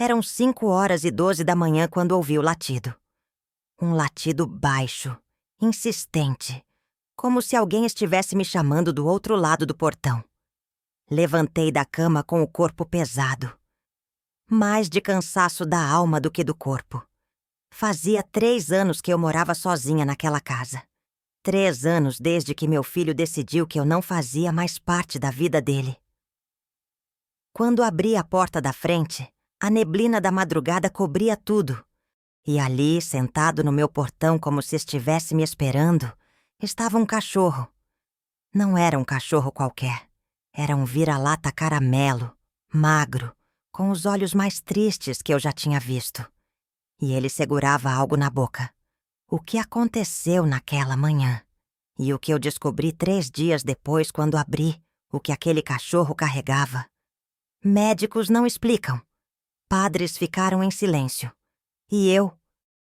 Eram 5h12 da manhã quando ouvi o latido. Um latido baixo, insistente, como se alguém estivesse me chamando do outro lado do portão. Levantei da cama com o corpo pesado. Mais de cansaço da alma do que do corpo. Fazia 3 anos que eu morava sozinha naquela casa. 3 anos desde que meu filho decidiu que eu não fazia mais parte da vida dele. Quando abri a porta da frente, a neblina da madrugada cobria tudo. E ali, sentado no meu portão como se estivesse me esperando, estava um cachorro. Não era um cachorro qualquer. Era um vira-lata caramelo, magro, com os olhos mais tristes que eu já tinha visto. E ele segurava algo na boca. O que aconteceu naquela manhã? E o que eu descobri 3 dias depois quando abri o que aquele cachorro carregava? Médicos não explicam. Padres ficaram em silêncio. E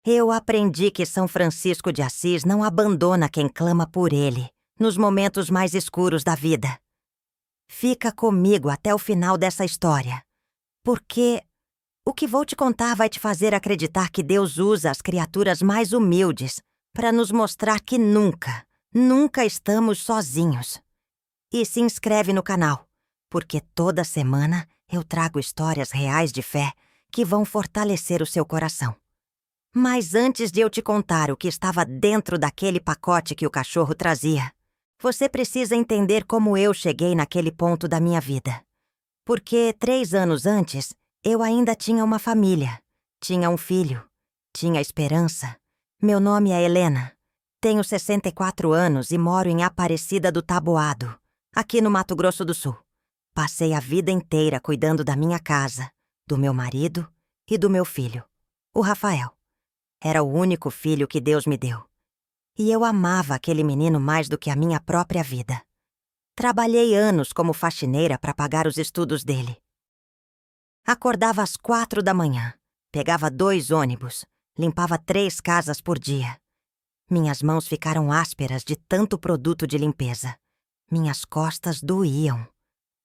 eu aprendi que São Francisco de Assis não abandona quem clama por ele, nos momentos mais escuros da vida. Fica comigo até o final dessa história, porque o que vou te contar vai te fazer acreditar que Deus usa as criaturas mais humildes para nos mostrar que nunca estamos sozinhos. E se inscreve no canal, porque toda semana eu trago histórias reais de fé que vão fortalecer o seu coração. Mas antes de eu te contar o que estava dentro daquele pacote que o cachorro trazia, você precisa entender como eu cheguei naquele ponto da minha vida. Porque 3 anos antes, eu ainda tinha uma família, tinha um filho, tinha esperança. Meu nome é Helena, tenho 64 anos e moro em Aparecida do Taboado, aqui no Mato Grosso do Sul. Passei a vida inteira cuidando da minha casa, do meu marido e do meu filho, o Rafael. Era o único filho que Deus me deu. E eu amava aquele menino mais do que a minha própria vida. Trabalhei anos como faxineira para pagar os estudos dele. Acordava às 4 da manhã, pegava 2 ônibus, limpava 3 casas por dia. Minhas mãos ficaram ásperas de tanto produto de limpeza. Minhas costas doíam.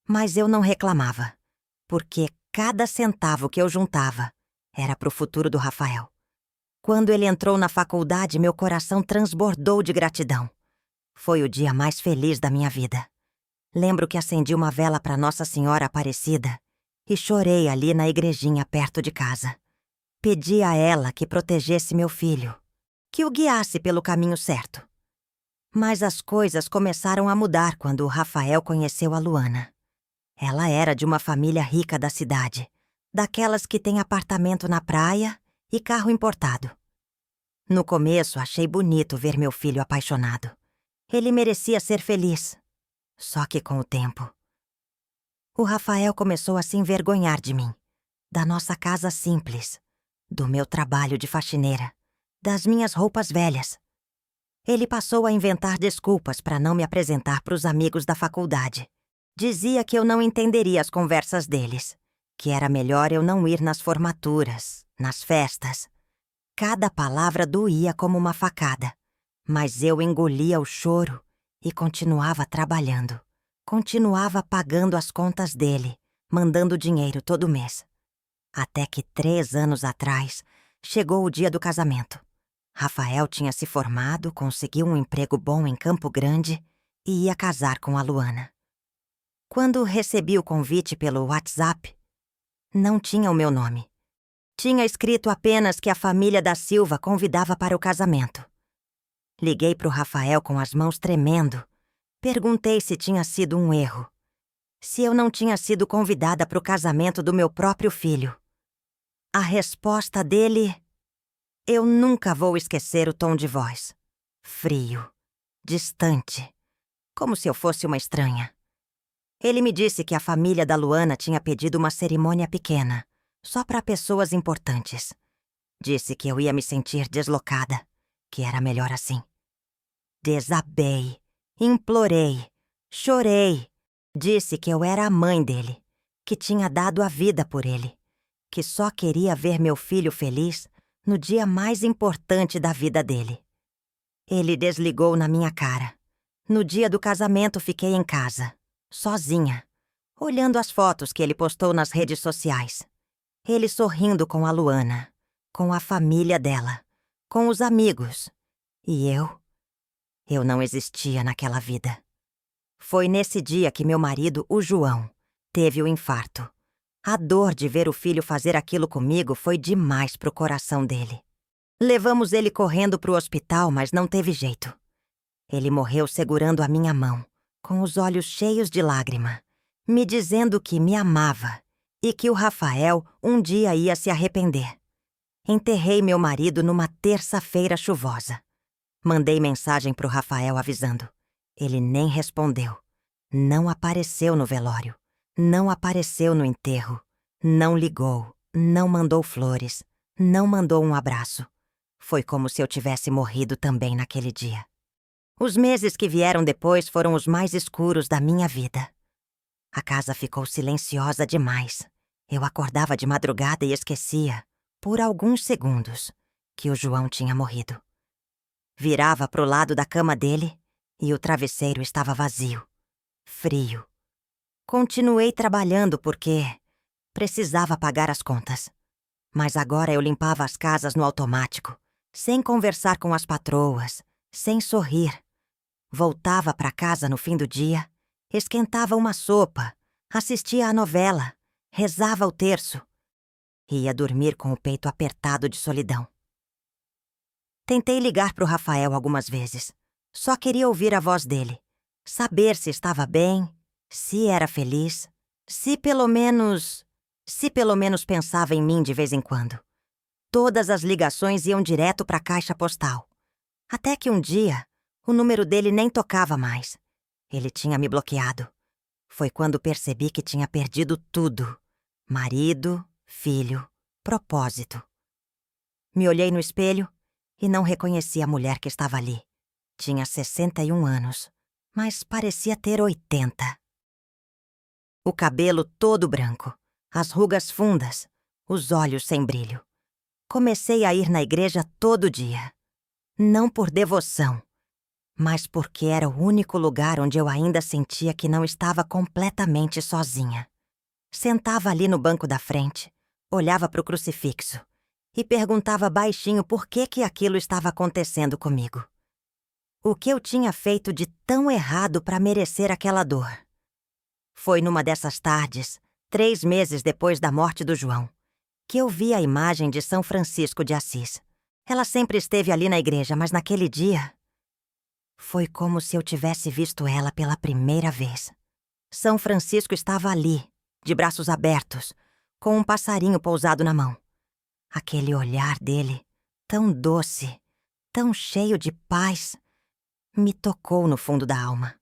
Mas eu não reclamava, porque cada centavo que eu juntava era pro futuro do Rafael. Quando ele entrou na faculdade, meu coração transbordou de gratidão. Foi o dia mais feliz da minha vida. Lembro que acendi uma vela para Nossa Senhora Aparecida e chorei ali na igrejinha perto de casa. Pedi a ela que protegesse meu filho, que o guiasse pelo caminho certo. Mas as coisas começaram a mudar quando o Rafael conheceu a Luana. Ela era de uma família rica da cidade, daquelas que tem apartamento na praia e carro importado. No começo, achei bonito ver meu filho apaixonado. Ele merecia ser feliz. Só que com o tempo, o Rafael começou a se envergonhar de mim, da nossa casa simples, do meu trabalho de faxineira, das minhas roupas velhas. Ele passou a inventar desculpas para não me apresentar para os amigos da faculdade. Dizia que eu não entenderia as conversas deles, que era melhor eu não ir nas formaturas, nas festas. Cada palavra doía como uma facada, mas eu engolia o choro e continuava trabalhando. Continuava pagando as contas dele, mandando dinheiro todo mês. Até que 3 anos atrás, chegou o dia do casamento. Rafael tinha se formado, conseguiu um emprego bom em Campo Grande e ia casar com a Luana. Quando recebi o convite pelo WhatsApp, não tinha o meu nome. Tinha escrito apenas que a família da Silva convidava para o casamento. Liguei para o Rafael com as mãos tremendo. Perguntei se tinha sido um erro. Se eu não tinha sido convidada para o casamento do meu próprio filho. A resposta dele... Eu nunca vou esquecer o tom de voz. Frio, distante, como se eu fosse uma estranha. Ele me disse que a família da Luana tinha pedido uma cerimônia pequena, só para pessoas importantes. Disse que eu ia me sentir deslocada, que era melhor assim. Desabei, implorei, chorei. Disse que eu era a mãe dele, que tinha dado a vida por ele, que só queria ver meu filho feliz no dia mais importante da vida dele. Ele desligou na minha cara. No dia do casamento fiquei em casa, sozinha, olhando as fotos que ele postou nas redes sociais. Ele sorrindo com a Luana, com a família dela, com os amigos. E eu não existia naquela vida. Foi nesse dia que meu marido, o João, teve o infarto. A dor de ver o filho fazer aquilo comigo foi demais pro coração dele. Levamos ele correndo pro hospital, mas não teve jeito. Ele morreu segurando a minha mão, com os olhos cheios de lágrima, me dizendo que me amava e que o Rafael um dia ia se arrepender. Enterrei meu marido numa terça-feira chuvosa. Mandei mensagem pro Rafael avisando. Ele nem respondeu. Não apareceu no velório. Não apareceu no enterro. Não ligou. Não mandou flores. Não mandou um abraço. Foi como se eu tivesse morrido também naquele dia. Os meses que vieram depois foram os mais escuros da minha vida. A casa ficou silenciosa demais. Eu acordava de madrugada e esquecia, por alguns segundos, que o João tinha morrido. Virava pro lado da cama dele e o travesseiro estava vazio, frio. Continuei trabalhando porque precisava pagar as contas. Mas agora eu limpava as casas no automático, sem conversar com as patroas, sem sorrir. Voltava para casa no fim do dia, esquentava uma sopa, assistia à novela, rezava o terço. Ia dormir com o peito apertado de solidão. Tentei ligar pro Rafael algumas vezes. Só queria ouvir a voz dele, saber se estava bem, se era feliz, se pelo menos pensava em mim de vez em quando. Todas as ligações iam direto pra caixa postal. Até que um dia, o número dele nem tocava mais. Ele tinha me bloqueado. Foi quando percebi que tinha perdido tudo. Marido, filho, propósito. Me olhei no espelho e não reconheci a mulher que estava ali. Tinha 61 anos, mas parecia ter 80. O cabelo todo branco, as rugas fundas, os olhos sem brilho. Comecei a ir na igreja todo dia. Não por devoção, mas porque era o único lugar onde eu ainda sentia que não estava completamente sozinha. Sentava ali no banco da frente, olhava para o crucifixo e perguntava baixinho por que aquilo estava acontecendo comigo. O que eu tinha feito de tão errado para merecer aquela dor? Foi numa dessas tardes, 3 meses depois da morte do João, que eu vi a imagem de São Francisco de Assis. Ela sempre esteve ali na igreja, mas naquele dia foi como se eu tivesse visto ela pela primeira vez. São Francisco estava ali, de braços abertos, com um passarinho pousado na mão. Aquele olhar dele, tão doce, tão cheio de paz, me tocou no fundo da alma.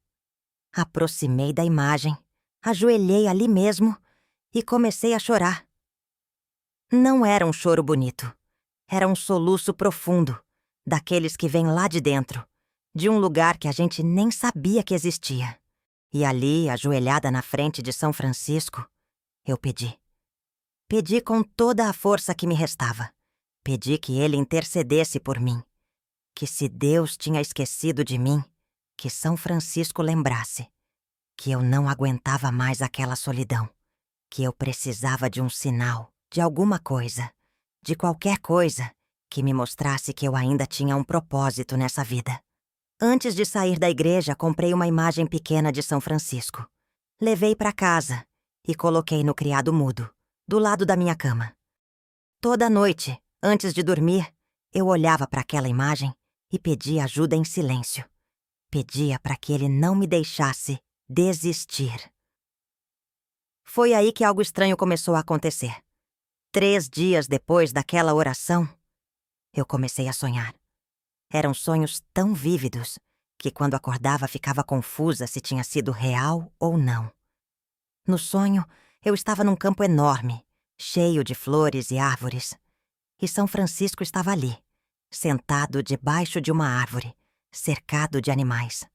Aproximei da imagem, ajoelhei ali mesmo e comecei a chorar. Não era um choro bonito. Era um soluço profundo, daqueles que vêm lá de dentro, de um lugar que a gente nem sabia que existia. E ali, ajoelhada na frente de São Francisco, eu pedi. Pedi com toda a força que me restava. Pedi que ele intercedesse por mim. Que se Deus tinha esquecido de mim, que São Francisco lembrasse. Que eu não aguentava mais aquela solidão. Que eu precisava de um sinal, de alguma coisa, de qualquer coisa que me mostrasse que eu ainda tinha um propósito nessa vida. Antes de sair da igreja, comprei uma imagem pequena de São Francisco. Levei para casa e coloquei no criado mudo, do lado da minha cama. Toda noite, antes de dormir, eu olhava para aquela imagem e pedia ajuda em silêncio. Pedia para que ele não me deixasse desistir. Foi aí que algo estranho começou a acontecer. 3 dias depois daquela oração, eu comecei a sonhar. Eram sonhos tão vívidos que quando acordava ficava confusa se tinha sido real ou não. No sonho, eu estava num campo enorme, cheio de flores e árvores. E São Francisco estava ali, sentado debaixo de uma árvore, cercado de animais.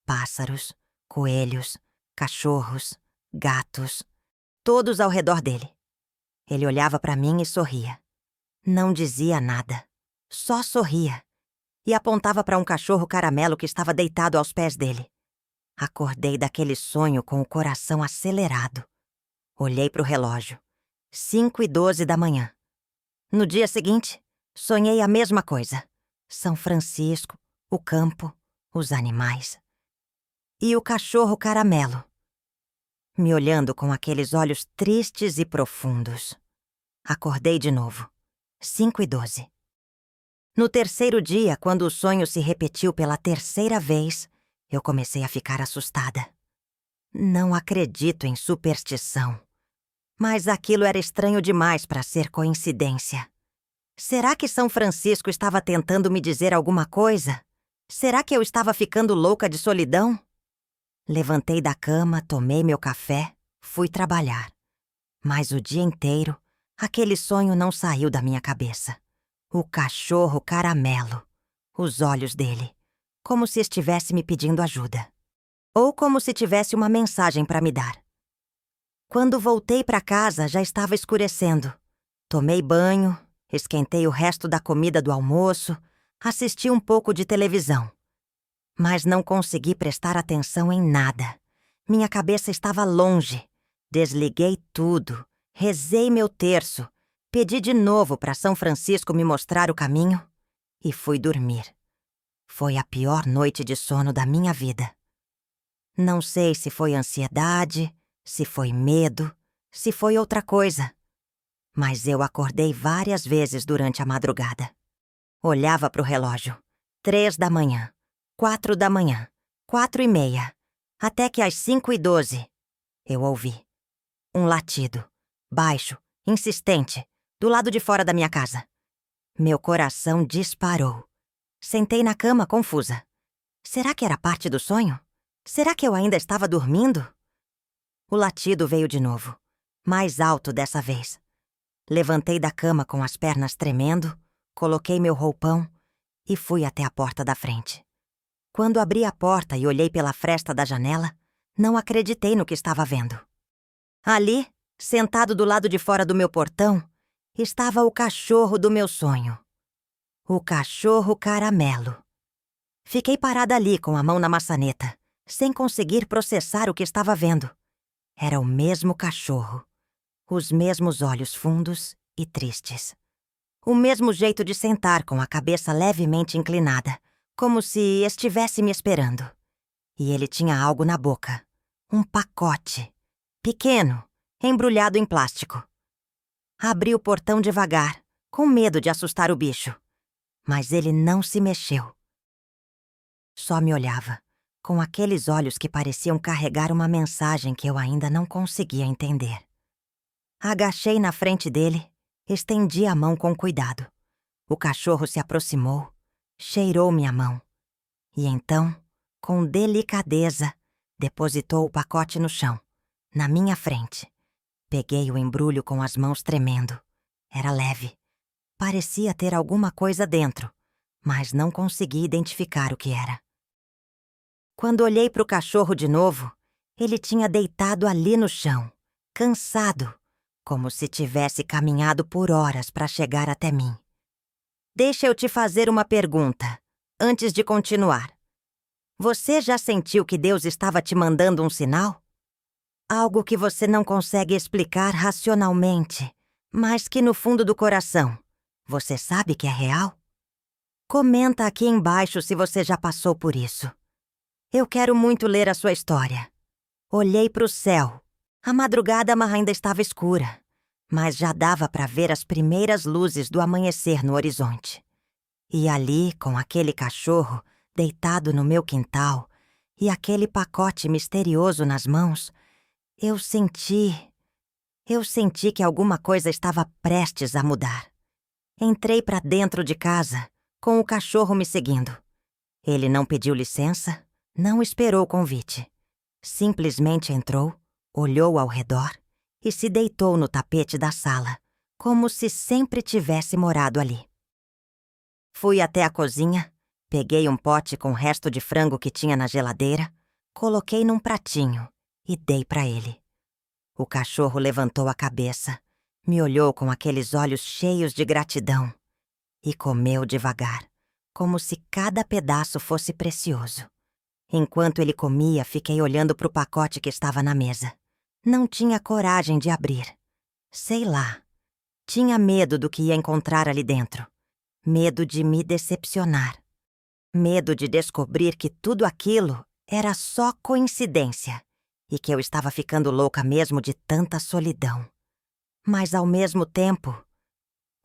Pássaros, coelhos, cachorros, gatos, todos ao redor dele. Ele olhava para mim e sorria. Não dizia nada, só sorria. E apontava para um cachorro caramelo que estava deitado aos pés dele. Acordei daquele sonho com o coração acelerado. Olhei para o relógio. 5:12 da manhã. No dia seguinte, sonhei a mesma coisa. São Francisco, o campo, os animais. E o cachorro Caramelo, me olhando com aqueles olhos tristes e profundos. Acordei de novo. 5:12. No terceiro dia, quando o sonho se repetiu pela terceira vez, eu comecei a ficar assustada. Não acredito em superstição. Mas aquilo era estranho demais para ser coincidência. Será que São Francisco estava tentando me dizer alguma coisa? Será que eu estava ficando louca de solidão? Levantei da cama, tomei meu café, fui trabalhar. Mas o dia inteiro, aquele sonho não saiu da minha cabeça. O cachorro Caramelo, os olhos dele, como se estivesse me pedindo ajuda. Ou como se tivesse uma mensagem para me dar. Quando voltei para casa, já estava escurecendo. Tomei banho, esquentei o resto da comida do almoço, assisti um pouco de televisão. Mas não consegui prestar atenção em nada. Minha cabeça estava longe. Desliguei tudo, rezei meu terço, pedi de novo para São Francisco me mostrar o caminho e fui dormir. Foi a pior noite de sono da minha vida. Não sei se foi ansiedade, se foi medo, se foi outra coisa. Mas eu acordei várias vezes durante a madrugada. Olhava para o relógio. 3 da manhã, 4 da manhã, 4:30, até que às 5:12, eu ouvi um latido, baixo, insistente, do lado de fora da minha casa. Meu coração disparou. Sentei na cama confusa. Será que era parte do sonho? Será que eu ainda estava dormindo? O latido veio de novo, mais alto dessa vez. Levantei da cama com as pernas tremendo, coloquei meu roupão e fui até a porta da frente. Quando abri a porta e olhei pela fresta da janela, não acreditei no que estava vendo. Ali, sentado do lado de fora do meu portão, estava o cachorro do meu sonho. O cachorro Caramelo. Fiquei parada ali com a mão na maçaneta, sem conseguir processar o que estava vendo. Era o mesmo cachorro. Os mesmos olhos fundos e tristes. O mesmo jeito de sentar com a cabeça levemente inclinada, como se estivesse me esperando. E ele tinha algo na boca. Um pacote. Pequeno, embrulhado em plástico. Abri o portão devagar, com medo de assustar o bicho. Mas ele não se mexeu. Só me olhava, com aqueles olhos que pareciam carregar uma mensagem que eu ainda não conseguia entender. Agachei na frente dele, estendi a mão com cuidado. O cachorro se aproximou, cheirou minha mão. E então, com delicadeza, depositou o pacote no chão, na minha frente. Peguei o embrulho com as mãos tremendo. Era leve. Parecia ter alguma coisa dentro, mas não consegui identificar o que era. Quando olhei para o cachorro de novo, ele tinha deitado ali no chão, cansado, como se tivesse caminhado por horas para chegar até mim. Deixa eu te fazer uma pergunta, antes de continuar. Você já sentiu que Deus estava te mandando um sinal? Algo que você não consegue explicar racionalmente, mas que no fundo do coração, você sabe que é real? Comenta aqui embaixo se você já passou por isso. Eu quero muito ler a sua história. Olhei para o céu. A madrugada ainda estava escura, mas já dava para ver as primeiras luzes do amanhecer no horizonte. E ali, com aquele cachorro deitado no meu quintal e aquele pacote misterioso nas mãos, eu senti que alguma coisa estava prestes a mudar. Entrei para dentro de casa, com o cachorro me seguindo. Ele não pediu licença, não esperou o convite. Simplesmente entrou, olhou ao redor e se deitou no tapete da sala, como se sempre tivesse morado ali. Fui até a cozinha, peguei um pote com o resto de frango que tinha na geladeira, coloquei num pratinho e dei para ele. O cachorro levantou a cabeça, me olhou com aqueles olhos cheios de gratidão e comeu devagar, como se cada pedaço fosse precioso. Enquanto ele comia, fiquei olhando para o pacote que estava na mesa. Não tinha coragem de abrir. Sei lá. Tinha medo do que ia encontrar ali dentro. Medo de me decepcionar. Medo de descobrir que tudo aquilo era só coincidência e que eu estava ficando louca mesmo de tanta solidão. Mas, ao mesmo tempo,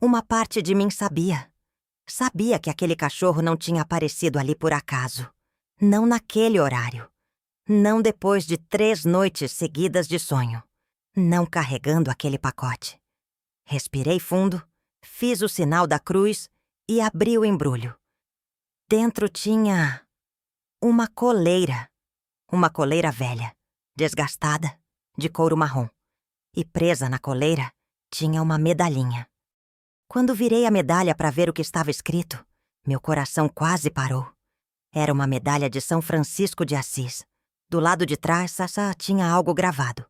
uma parte de mim sabia. Sabia que aquele cachorro não tinha aparecido ali por acaso. Não naquele horário. Não depois de 3 noites seguidas de sonho. Não carregando aquele pacote. Respirei fundo, fiz o sinal da cruz e abri o embrulho. Dentro tinha uma coleira. Uma coleira velha, desgastada, de couro marrom. E presa na coleira tinha uma medalhinha. Quando virei a medalha para ver o que estava escrito, meu coração quase parou. Era uma medalha de São Francisco de Assis. Do lado de trás, tinha algo gravado.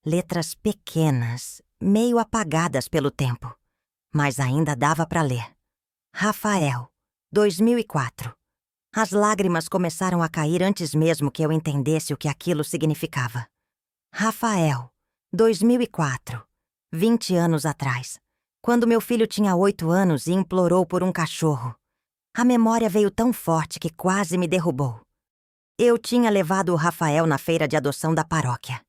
Letras pequenas, meio apagadas pelo tempo. Mas ainda dava para ler. Rafael, 2004. As lágrimas começaram a cair antes mesmo que eu entendesse o que aquilo significava. Rafael, 2004. 20 anos atrás. Quando meu filho tinha 8 anos e implorou por um cachorro. A memória veio tão forte que quase me derrubou. Eu tinha levado o Rafael na feira de adoção da paróquia.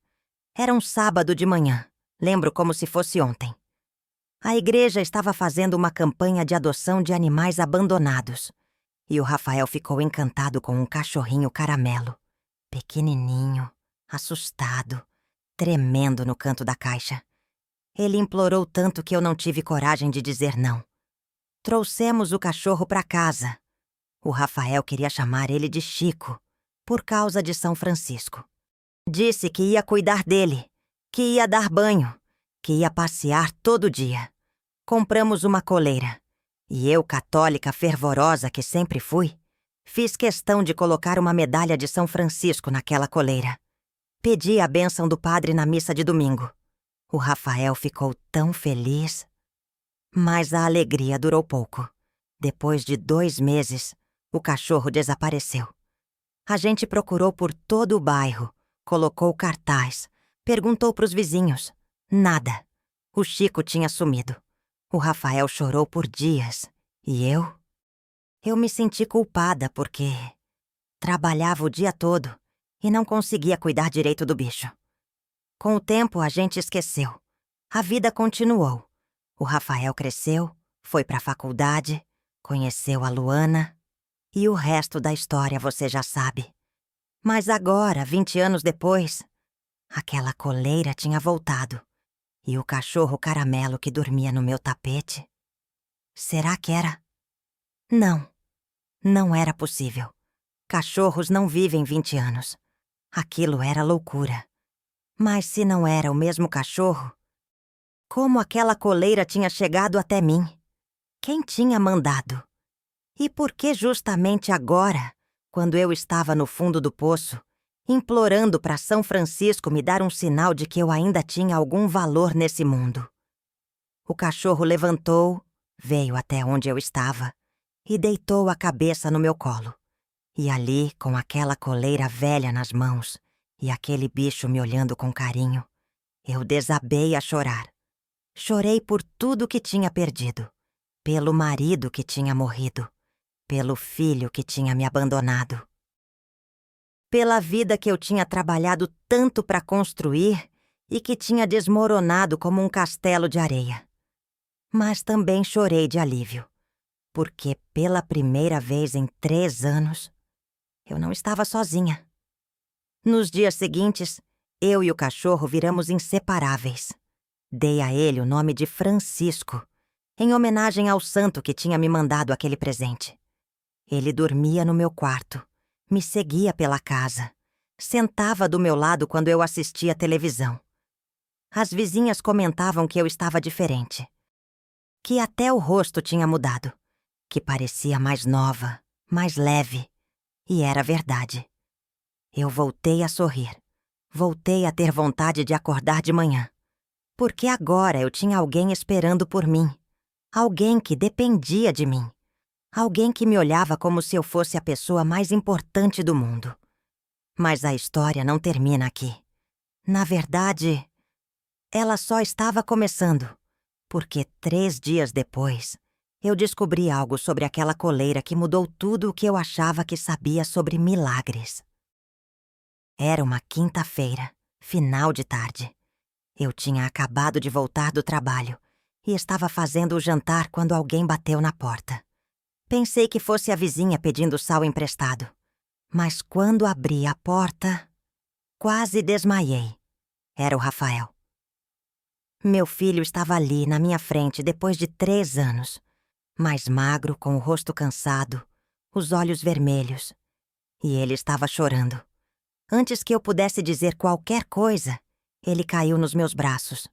Era um sábado de manhã. Lembro como se fosse ontem. A igreja estava fazendo uma campanha de adoção de animais abandonados. E o Rafael ficou encantado com um cachorrinho caramelo. Pequenininho, assustado, tremendo no canto da caixa. Ele implorou tanto que eu não tive coragem de dizer não. Trouxemos o cachorro para casa. O Rafael queria chamar ele de Chico, por causa de São Francisco. Disse que ia cuidar dele, que ia dar banho, que ia passear todo dia. Compramos uma coleira. E eu, católica fervorosa que sempre fui, fiz questão de colocar uma medalha de São Francisco naquela coleira. Pedi a bênção do padre na missa de domingo. O Rafael ficou tão feliz. Mas a alegria durou pouco. Depois de 2 meses, o cachorro desapareceu. A gente procurou por todo o bairro, colocou cartaz, perguntou pros vizinhos. Nada. O Chico tinha sumido. O Rafael chorou por dias. E eu? Eu me senti culpada porque trabalhava o dia todo e não conseguia cuidar direito do bicho. Com o tempo, a gente esqueceu. A vida continuou. O Rafael cresceu, foi pra faculdade, conheceu a Luana e o resto da história você já sabe. Mas agora, 20 anos depois, aquela coleira tinha voltado. E o cachorro caramelo que dormia no meu tapete? Será que era? Não, não era possível. Cachorros não vivem 20 anos. Aquilo era loucura. Mas se não era o mesmo cachorro, como aquela coleira tinha chegado até mim? Quem tinha mandado? E por que justamente agora, quando eu estava no fundo do poço, implorando para São Francisco me dar um sinal de que eu ainda tinha algum valor nesse mundo? O cachorro levantou, veio até onde eu estava e deitou a cabeça no meu colo. E ali, com aquela coleira velha nas mãos e aquele bicho me olhando com carinho, eu desabei a chorar. Chorei por tudo que tinha perdido, pelo marido que tinha morrido, pelo filho que tinha me abandonado, pela vida que eu tinha trabalhado tanto para construir e que tinha desmoronado como um castelo de areia. Mas também chorei de alívio, porque pela primeira vez em 3 anos, eu não estava sozinha. Nos dias seguintes, eu e o cachorro viramos inseparáveis. Dei a ele o nome de Francisco, em homenagem ao santo que tinha me mandado aquele presente. Ele dormia no meu quarto, me seguia pela casa, sentava do meu lado quando eu assistia televisão. As vizinhas comentavam que eu estava diferente, que até o rosto tinha mudado, que parecia mais nova, mais leve, e era verdade. Eu voltei a sorrir, voltei a ter vontade de acordar de manhã, porque agora eu tinha alguém esperando por mim, alguém que dependia de mim. Alguém que me olhava como se eu fosse a pessoa mais importante do mundo. Mas a história não termina aqui. Na verdade, ela só estava começando, porque 3 dias depois, eu descobri algo sobre aquela coleira que mudou tudo o que eu achava que sabia sobre milagres. Era uma quinta-feira, final de tarde. Eu tinha acabado de voltar do trabalho e estava fazendo o jantar quando alguém bateu na porta. Pensei que fosse a vizinha pedindo sal emprestado, mas quando abri a porta, quase desmaiei. Era o Rafael. Meu filho estava ali na minha frente depois de 3 anos, mais magro, com o rosto cansado, os olhos vermelhos. E ele estava chorando. Antes que eu pudesse dizer qualquer coisa, ele caiu nos meus braços.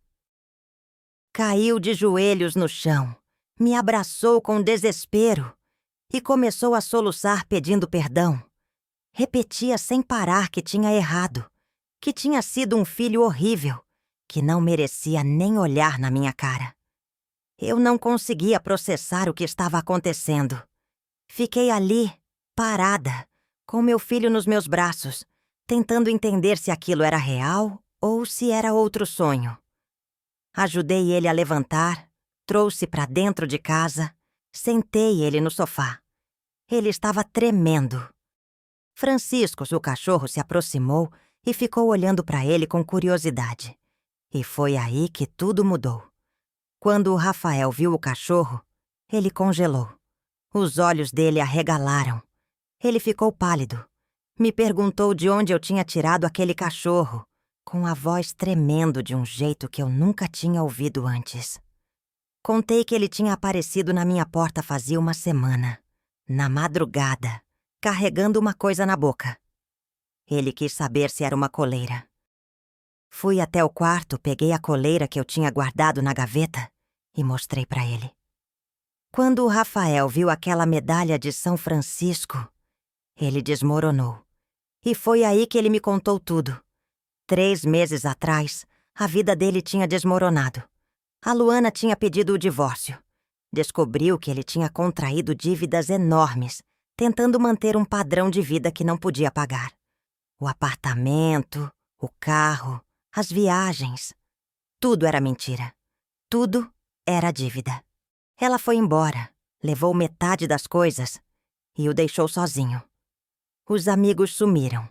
Caiu de joelhos no chão, me abraçou com desespero e começou a soluçar pedindo perdão. Repetia sem parar que tinha errado, que tinha sido um filho horrível, que não merecia nem olhar na minha cara. Eu não conseguia processar o que estava acontecendo. Fiquei ali, parada, com meu filho nos meus braços, tentando entender se aquilo era real ou se era outro sonho. Ajudei ele a levantar, trouxe para dentro de casa, sentei ele no sofá. Ele estava tremendo. Francisco, o cachorro, se aproximou e ficou olhando para ele com curiosidade. E foi aí que tudo mudou. Quando o Rafael viu o cachorro, ele congelou. Os olhos dele arregalaram. Ele ficou pálido. Me perguntou de onde eu tinha tirado aquele cachorro, com a voz tremendo de um jeito que eu nunca tinha ouvido antes. Contei que ele tinha aparecido na minha porta fazia uma semana, na madrugada, carregando uma coisa na boca. Ele quis saber se era uma coleira. Fui até o quarto, peguei a coleira que eu tinha guardado na gaveta e mostrei para ele. Quando o Rafael viu aquela medalha de São Francisco, ele desmoronou. E foi aí que ele me contou tudo. 3 meses atrás, a vida dele tinha desmoronado. A Luana tinha pedido o divórcio. Descobriu que ele tinha contraído dívidas enormes, tentando manter um padrão de vida que não podia pagar. O apartamento, o carro, as viagens. Tudo era mentira. Tudo era dívida. Ela foi embora, levou metade das coisas e o deixou sozinho. Os amigos sumiram.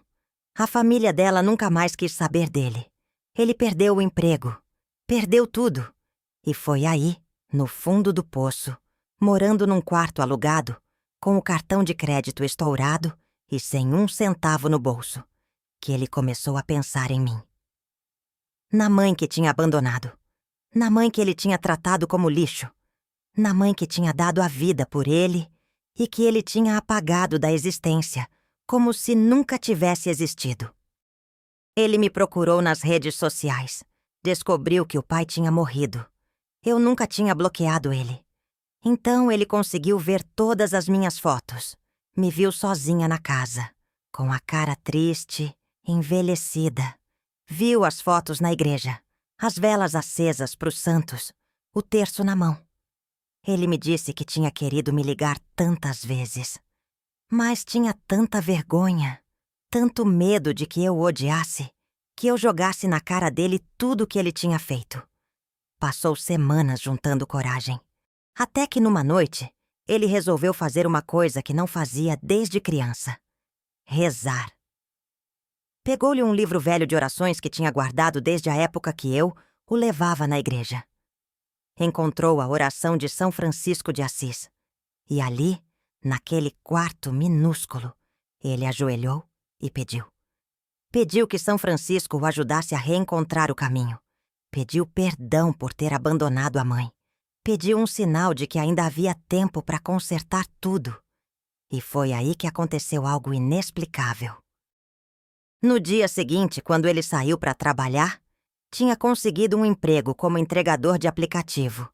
A família dela nunca mais quis saber dele. Ele perdeu o emprego, perdeu tudo. E foi aí, no fundo do poço, morando num quarto alugado, com o cartão de crédito estourado e sem 1 centavo no bolso, que ele começou a pensar em mim. Na mãe que tinha abandonado. Na mãe que ele tinha tratado como lixo. Na mãe que tinha dado a vida por ele e que ele tinha apagado da existência, como se nunca tivesse existido. Ele me procurou nas redes sociais. Descobriu que o pai tinha morrido. Eu nunca tinha bloqueado ele. Então ele conseguiu ver todas as minhas fotos. Me viu sozinha na casa, com a cara triste, envelhecida. Viu as fotos na igreja, as velas acesas para os santos, o terço na mão. Ele me disse que tinha querido me ligar tantas vezes, mas tinha tanta vergonha, tanto medo de que eu o odiasse, que eu jogasse na cara dele tudo o que ele tinha feito. Passou semanas juntando coragem, até que numa noite ele resolveu fazer uma coisa que não fazia desde criança: rezar. Pegou-lhe um livro velho de orações que tinha guardado desde a época que eu o levava na igreja. Encontrou a oração de São Francisco de Assis. E ali, naquele quarto minúsculo, ele ajoelhou e pediu. Pediu que São Francisco o ajudasse a reencontrar o caminho. Pediu perdão por ter abandonado a mãe. Pediu um sinal de que ainda havia tempo para consertar tudo. E foi aí que aconteceu algo inexplicável. No dia seguinte, quando ele saiu para trabalhar, tinha conseguido um emprego como entregador de aplicativo.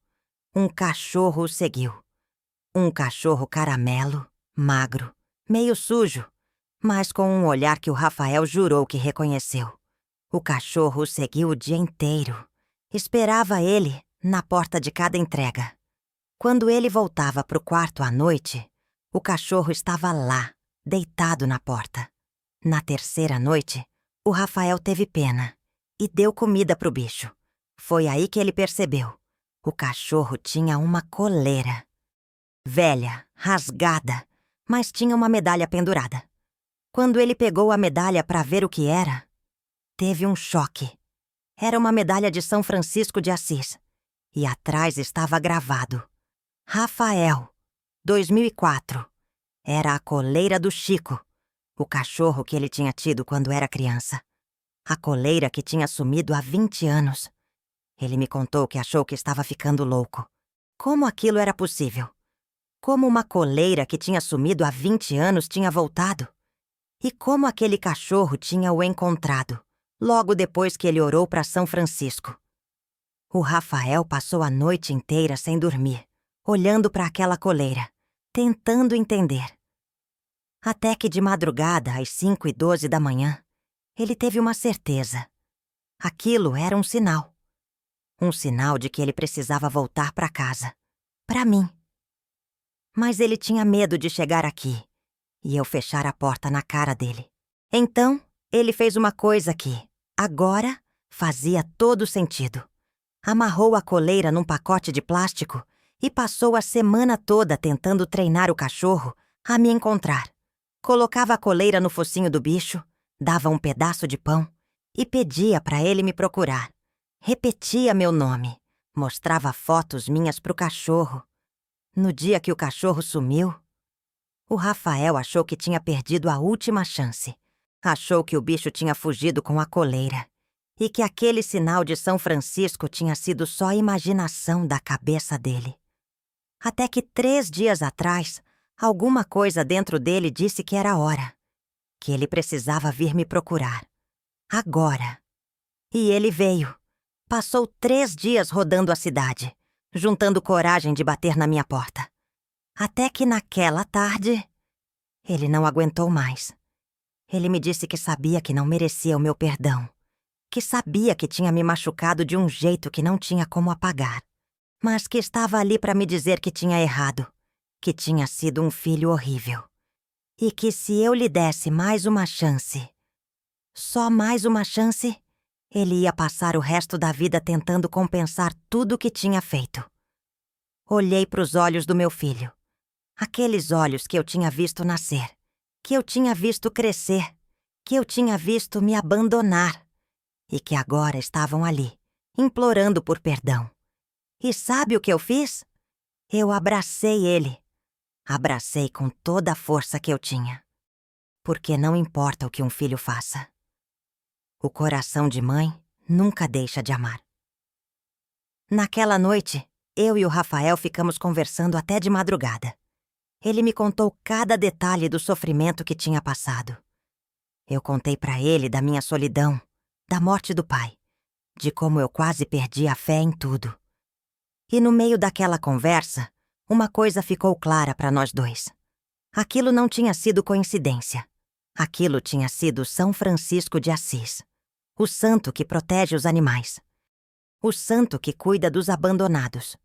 Um cachorro o seguiu. Um cachorro caramelo, magro, meio sujo, mas com um olhar que o Rafael jurou que reconheceu. O cachorro o seguiu o dia inteiro. Esperava ele na porta de cada entrega. Quando ele voltava para o quarto à noite, o cachorro estava lá, deitado na porta. Na terceira noite, o Rafael teve pena e deu comida pro bicho. Foi aí que ele percebeu. O cachorro tinha uma coleira. Velha, rasgada, mas tinha uma medalha pendurada. Quando ele pegou a medalha para ver o que era, teve um choque. Era uma medalha de São Francisco de Assis. E atrás estava gravado: Rafael, 2004. Era a coleira do Chico, o cachorro que ele tinha tido quando era criança. A coleira que tinha sumido há 20 anos. Ele me contou que achou que estava ficando louco. Como aquilo era possível? Como uma coleira que tinha sumido há 20 anos tinha voltado? E como aquele cachorro tinha o encontrado, logo depois que ele orou para São Francisco? O Rafael passou a noite inteira sem dormir, olhando para aquela coleira, tentando entender. Até que de madrugada, às 5h12 da manhã, ele teve uma certeza. Aquilo era um sinal. Um sinal de que ele precisava voltar para casa. Para mim. Mas ele tinha medo de chegar aqui e eu fechar a porta na cara dele. Então, ele fez uma coisa que, agora, fazia todo sentido. Amarrou a coleira num pacote de plástico e passou a semana toda tentando treinar o cachorro a me encontrar. Colocava a coleira no focinho do bicho, dava um pedaço de pão e pedia para ele me procurar. Repetia meu nome, mostrava fotos minhas pro cachorro. No dia que o cachorro sumiu, o Rafael achou que tinha perdido a última chance. Achou que o bicho tinha fugido com a coleira e que aquele sinal de São Francisco tinha sido só imaginação da cabeça dele. Até que 3 dias atrás, alguma coisa dentro dele disse que era hora, que ele precisava vir me procurar. Agora. E ele veio. Passou 3 dias rodando a cidade, juntando coragem de bater na minha porta. Até que naquela tarde, ele não aguentou mais. Ele me disse que sabia que não merecia o meu perdão, que sabia que tinha me machucado de um jeito que não tinha como apagar, mas que estava ali para me dizer que tinha errado, que tinha sido um filho horrível, e que se eu lhe desse mais uma chance, só mais uma chance, ele ia passar o resto da vida tentando compensar tudo o que tinha feito. Olhei para os olhos do meu filho. Aqueles olhos que eu tinha visto nascer, que eu tinha visto crescer, que eu tinha visto me abandonar e que agora estavam ali, implorando por perdão. E sabe o que eu fiz? Eu abracei ele. Abracei com toda a força que eu tinha. Porque não importa o que um filho faça. O coração de mãe nunca deixa de amar. Naquela noite, eu e o Rafael ficamos conversando até de madrugada. Ele me contou cada detalhe do sofrimento que tinha passado. Eu contei para ele da minha solidão, da morte do pai, de como eu quase perdi a fé em tudo. E no meio daquela conversa, uma coisa ficou clara para nós dois. Aquilo não tinha sido coincidência. Aquilo tinha sido São Francisco de Assis, o santo que protege os animais, o santo que cuida dos abandonados,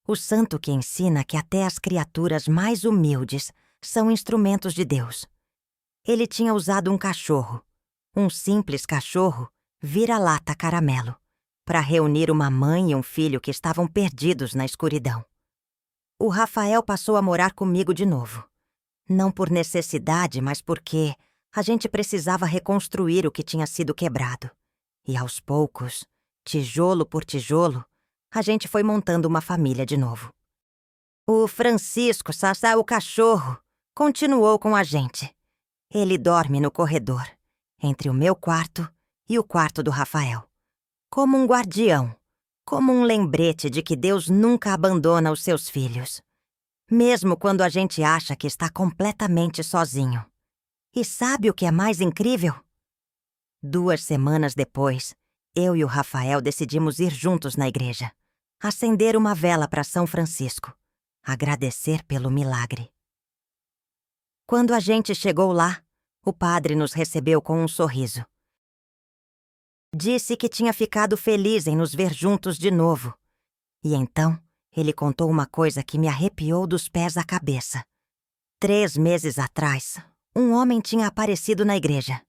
o santo que ensina que até as criaturas mais humildes são instrumentos de Deus. Ele tinha usado um cachorro, um simples cachorro, vira-lata caramelo, para reunir uma mãe e um filho que estavam perdidos na escuridão. O Rafael passou a morar comigo de novo. Não por necessidade, mas porque a gente precisava reconstruir o que tinha sido quebrado. E aos poucos, tijolo por tijolo, a gente foi montando uma família de novo. O Francisco, Sassá, o cachorro, continuou com a gente. Ele dorme no corredor, entre o meu quarto e o quarto do Rafael. Como um guardião, como um lembrete de que Deus nunca abandona os seus filhos. Mesmo quando a gente acha que está completamente sozinho. E sabe o que é mais incrível? 2 semanas depois, eu e o Rafael decidimos ir juntos na igreja, acender uma vela para São Francisco, agradecer pelo milagre. Quando a gente chegou lá, o padre nos recebeu com um sorriso. Disse que tinha ficado feliz em nos ver juntos de novo. E então, ele contou uma coisa que me arrepiou dos pés à cabeça. 3 meses atrás, um homem tinha aparecido na igreja.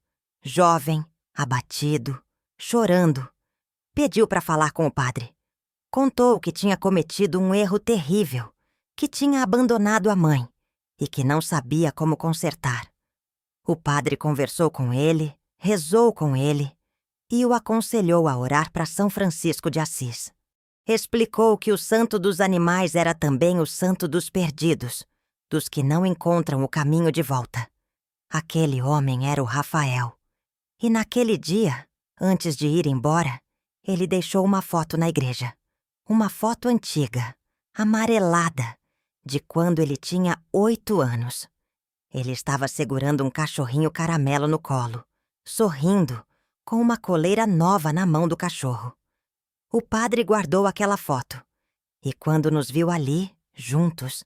Jovem, abatido, chorando, Pediu para falar com o padre. Contou que tinha cometido um erro terrível, que tinha abandonado a mãe e que não sabia como consertar. O padre conversou com ele, rezou com ele e o aconselhou a orar para São Francisco de Assis. Explicou que o santo dos animais era também o santo dos perdidos, dos que não encontram o caminho de volta. Aquele homem era o Rafael. E naquele dia, antes de ir embora, ele deixou uma foto na igreja. Uma foto antiga, amarelada, de quando ele tinha 8 anos. Ele estava segurando um cachorrinho caramelo no colo, sorrindo, com uma coleira nova na mão do cachorro. O padre guardou aquela foto. E quando nos viu ali, juntos,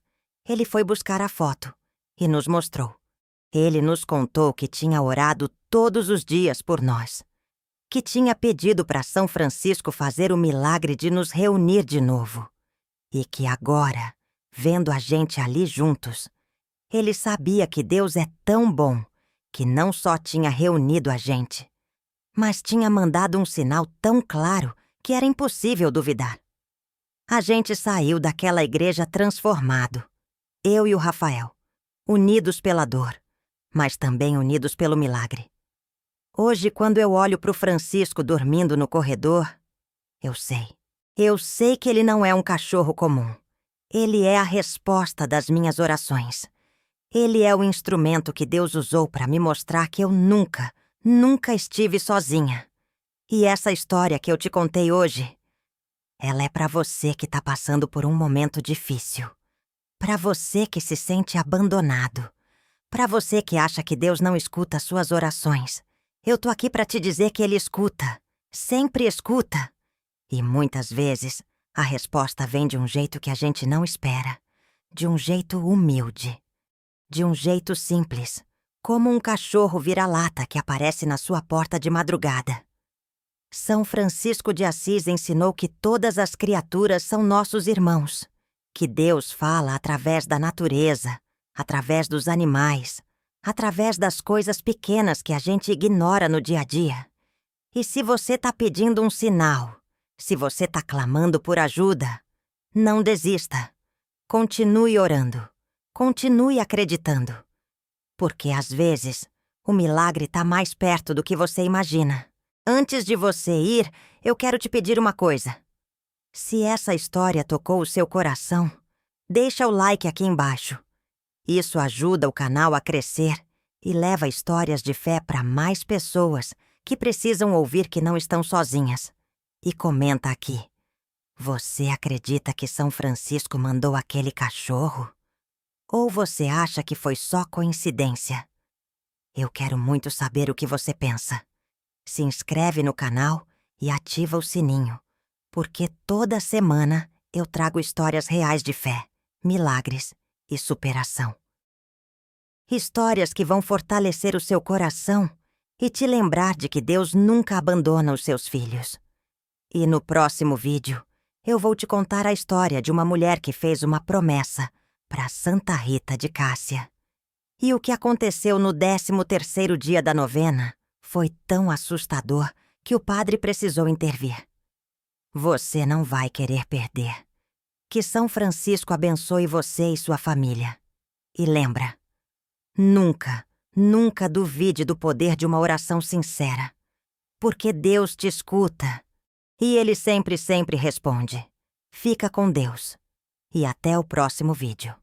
ele foi buscar a foto e nos mostrou. Ele nos contou que tinha orado todos os dias por nós, que tinha pedido para São Francisco fazer o milagre de nos reunir de novo. E que agora, vendo a gente ali juntos, ele sabia que Deus é tão bom que não só tinha reunido a gente, mas tinha mandado um sinal tão claro que era impossível duvidar. A gente saiu daquela igreja transformado, eu e o Rafael, unidos pela dor, mas também unidos pelo milagre. Hoje, quando eu olho para o Francisco dormindo no corredor, eu sei que ele não é um cachorro comum. Ele é a resposta das minhas orações. Ele é o instrumento que Deus usou para me mostrar que eu nunca estive sozinha. E essa história que eu te contei hoje, ela é para você que está passando por um momento difícil. Para você que se sente abandonado. Para você que acha que Deus não escuta suas orações. Eu tô aqui para te dizer que Ele escuta. Sempre escuta. E muitas vezes, a resposta vem de um jeito que a gente não espera. De um jeito humilde. De um jeito simples. Como um cachorro vira-lata que aparece na sua porta de madrugada. São Francisco de Assis ensinou que todas as criaturas são nossos irmãos. Que Deus fala através da natureza, através dos animais, através das coisas pequenas que a gente ignora no dia a dia. E se você tá pedindo um sinal, se você tá clamando por ajuda, não desista. Continue orando. Continue acreditando. Porque às vezes, o milagre tá mais perto do que você imagina. Antes de você ir, eu quero te pedir uma coisa. Se essa história tocou o seu coração, deixa o like aqui embaixo. Isso ajuda o canal a crescer e leva histórias de fé para mais pessoas que precisam ouvir que não estão sozinhas. E comenta aqui. Você acredita que São Francisco mandou aquele cachorro? Ou você acha que foi só coincidência? Eu quero muito saber o que você pensa. Se inscreve no canal e ativa o sininho, porque toda semana eu trago histórias reais de fé, milagres e superação. Histórias que vão fortalecer o seu coração e te lembrar de que Deus nunca abandona os seus filhos. E no próximo vídeo, eu vou te contar a história de uma mulher que fez uma promessa para Santa Rita de Cássia. E o que aconteceu no 13º dia da novena foi tão assustador que o padre precisou intervir. Você não vai querer perder. Que São Francisco abençoe você e sua família. E lembra, nunca duvide do poder de uma oração sincera. Porque Deus te escuta. E Ele sempre responde. Fica com Deus. E até o próximo vídeo.